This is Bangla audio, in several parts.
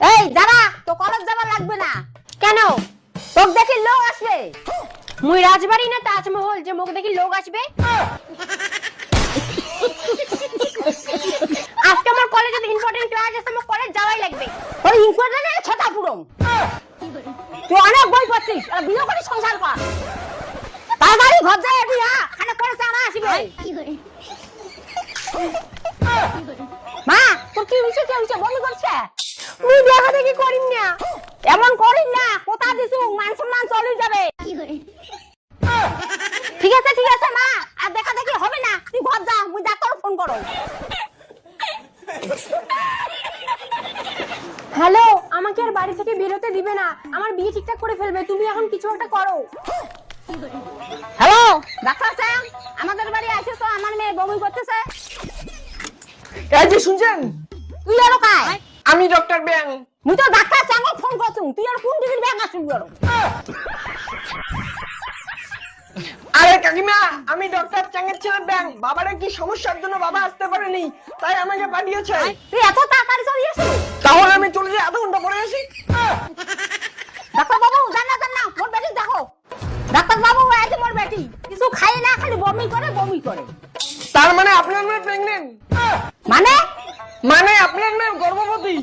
এই দাঁড়া, তো কলেজ যাবার লাগবে না। কেন? তোক দেখি লোক আসবে। মুই রাজবাড়ি না তাজমহল যে মুখ দেখি লোক আসবে? আজকে আমার কলেজে ইম্পর্টেন্ট ক্লাস আছে, আমার কলেজ যাওয়াই লাগবে। ওই ইম্পর্টেন্ট ছটা পুরো। তুই অনেক বই পড়ছিস, আর বিয়ে করে সংসার কর। তাড়াতাড়ি ঘর যায় বিয়া, খানা করে চানা আসবে। মা, তোর কি হইছে বমি করছে? মুই দেখা দেখি করিম না। এমন করিস না, কথা দিছু মান সম্মান চলে যাবে। ঠিক আছে মা, আর দেখা দেখি হবে না। তুই ঘর যা, মুই ডাক্তার ফোন করো। হ্যালো, আমাকে আর বাড়ি থেকে বেরোতে দিবে না, আমার বিয়ে ঠিকঠাক করে ফেলবে। তুমি এখন কিছু একটা করো। হ্যালো ডাক্তার সাহেব, আমাদের বাড়ি আসে তো, আমার মেয়ে বমি করতেছে। এই যে শুনছেন, তুই আর কাই? আমি ডক্টর ব্যাং। মুই তো ডাক্তার সাহেব ফোন করছুম, তুই আর কোন দিকের ব্যাগ আসুন বড়? আরে কাকিমা, আমি ডক্টর চ্যাংয়ের ছেলে ব্যাং। বাবারে কি সমস্যার জন্য বাবা আসতে পারেনি, তাই আমাকে পাঠিয়েছে। তুই এত তাড়াতাড়ি চলে আসিস? তাহলে আমি চলে যাই, আধা ঘন্টা পরে আসি। ডাক্তার বাবু জানা মোর বেটি দেখো। ডাক্তার বাবু আজ মোর বেটি কিছু খায় না, খালি বমি করে। তার মানে আপনার মেয়ে প্রেগনেন্ট? মানে মানে আপনার মেয়ে গর্ভবতী?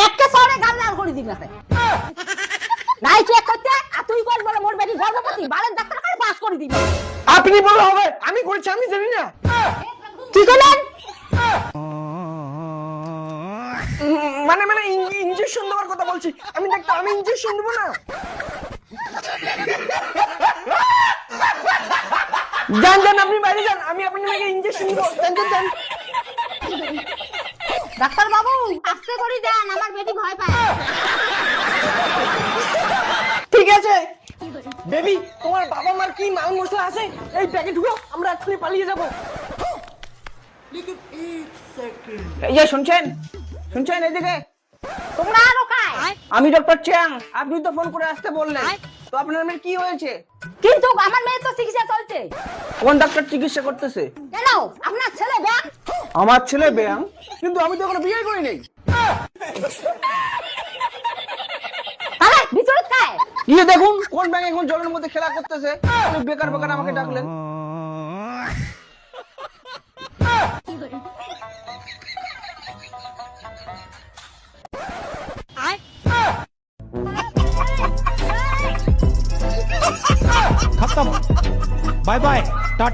একটা সরে গাল লাল করে দিবি না। নাই চেক করতে, আর তুই কল বলে মোর বেটি গর্ভবতী, বালের ডাক্তার কাছে পাস করে দিবি। আপনি বলে হবে, আমি করেছি, আমি জানি না। কি করলেন? মানে ইনজেকশন দেওয়ার কথা বলছি। আমি ডাক্তার, আমি ইনজেকশন দেবো না। যান আপনি বাড়ি যান, আমি আপনার মেয়েকে ইনজেকশন দেবো। যান। ডাক্তার বাবু আস্তে করে দেন, আমার বেটি ভয় পায়। ঠিক আছে বেবি, তোমার বাবা মার কি মাল মশলা আছে এই প্যাকেট গুলো, আমরা এক্ষুনি পালিয়ে যাবো। এই যে শুনছেন এইদিকে। তোমরা আরো কায়? আমি ডক্টর চ্যাং, আপনি তো ফোন করে আসতে বললেন। তো আপনার মেয়ের কি হয়েছে? কিন্তু আমার মেয়ে তো চিকিৎসা চলছে। কোন ডাক্তার চিকিৎসা করতেছে? কেন আপনার ছেলে ব্যাগ? আমার ছেলে ব্যাং, কিন্তু আমি তো এখনো বিয়ে করি নাই। আরে ভিতরে কায়? গিয়ে দেখুন কোন ব্যাং এখন জলের মধ্যে খেলা করতেছে। আপনি বেকার আমাকে ডাকলেন। खत्म। Bye bye, Tata.